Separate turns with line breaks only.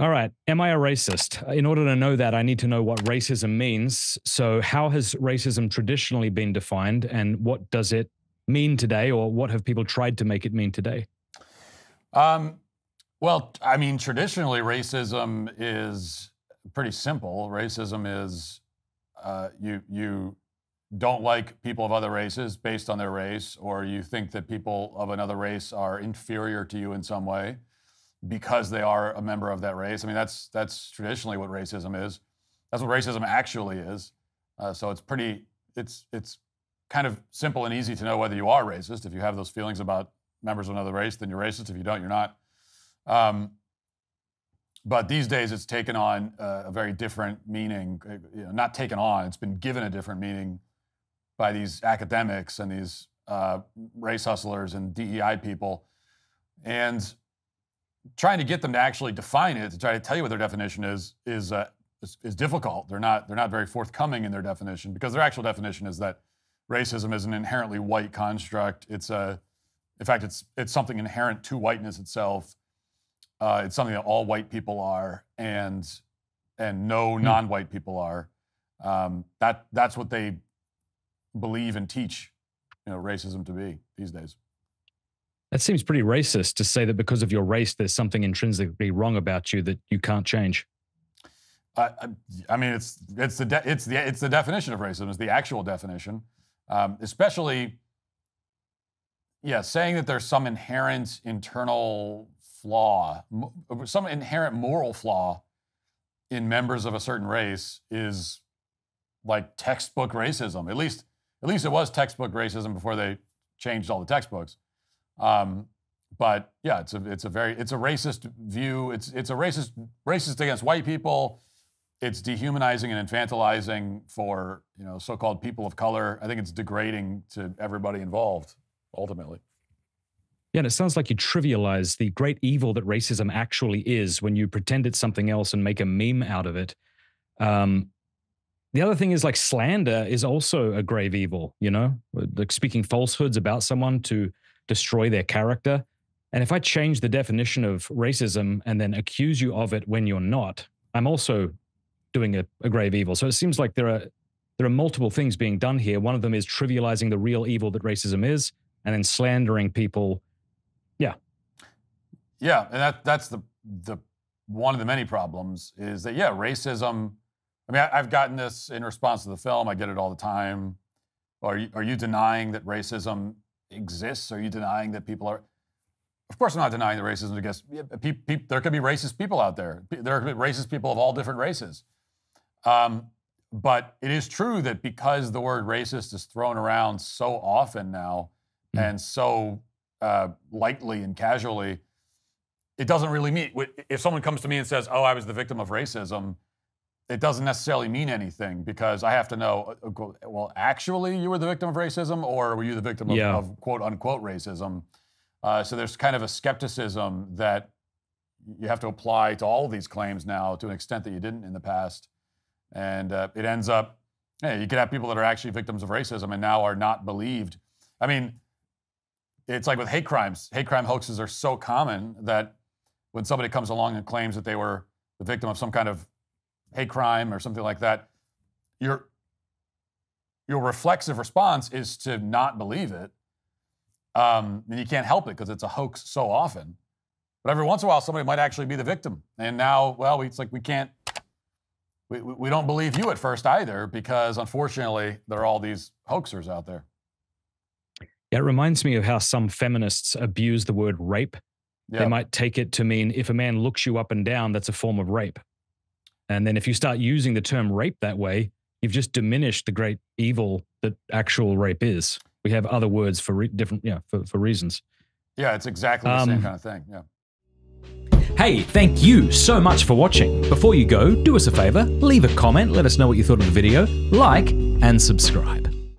All right. Am I a racist? In order to know that, I need to know what racism means. So how has racism traditionally been defined, and what does it mean today, or what have people tried to make it mean today?
Well, I mean, traditionally, racism is pretty simple. Racism is you don't like people of other races based on their race, or you think that people of another race are inferior to you in some way because they are a member of that race. I mean, that's traditionally what racism is. That's what racism actually is. So it's kind of simple and easy to know whether you are racist. If you have those feelings about members of another race, then you're racist. If you don't, you're not. But these days, it's taken on a very different meaning. Not taken on; it's been given a different meaning by these academics and these race hustlers and DEI people, and trying to get them to actually define it, to try to tell you what their definition is difficult. They're not very forthcoming in their definition, because their actual definition is that racism is an inherently white construct. In fact, it's something inherent to whiteness itself. It's something that all white people are, and no non-white people are. That's what they believe and teach, racism to be these days.
That seems pretty racist to say that because of your race, there's something intrinsically wrong about you that you can't change.
I mean, it's the definition of racism. It's the actual definition, especially. Yeah, saying that there's some inherent internal flaw, some inherent moral flaw in members of a certain race is like textbook racism. At least it was textbook racism before they changed all the textbooks. But yeah, it's a racist view. It's a racist against white people. It's dehumanizing and infantilizing for so-called people of color. I think it's degrading to everybody involved, ultimately.
Yeah, and it sounds like you trivialize the great evil that racism actually is when you pretend it's something else and make a meme out of it. The other thing is, like, slander is also a grave evil, like speaking falsehoods about someone to destroy their character. And if I change the definition of racism and then accuse you of it when you're not, I'm also doing a grave evil. So it seems like there are multiple things being done here. One of them is trivializing the real evil that racism is, and then slandering people.
Yeah, and that's the one of the many problems is that, racism. I mean, I've gotten this in response to the film. I get it all the time. Are you denying that racism exists? Are you denying that people are? Of course, I'm not denying that racism exists. There could be racist people out there. There could be racist people of all different races. But it is true that because the word racist is thrown around so often now and so lightly and casually, it doesn't really mean. If someone comes to me and says, "Oh, I was the victim of racism," it doesn't necessarily mean anything, because I have to know, well, actually you were the victim of racism, or were you the victim of quote unquote racism? So there's kind of a skepticism that you have to apply to all of these claims now to an extent that you didn't in the past. And it ends up, you could have people that are actually victims of racism and now are not believed. I mean, it's like with hate crimes. Hate crime hoaxes are so common that when somebody comes along and claims that they were the victim of some kind of hate crime or something like that, your reflexive response is to not believe it. And you can't help it because it's a hoax so often. But every once in a while, somebody might actually be the victim. And now, well, it's like we don't believe you at first either, because unfortunately, there are all these hoaxers out there.
Yeah, it reminds me of how some feminists abuse the word rape. Yeah. They might take it to mean if a man looks you up and down, that's a form of rape. And then if you start using the term rape that way, you've just diminished the great evil that actual rape is. We have other words for different, for reasons.
Yeah, it's exactly the same kind of thing. Yeah.
Hey, thank you so much for watching. Before you go, do us a favor, leave a comment, let us know what you thought of the video, like, and subscribe.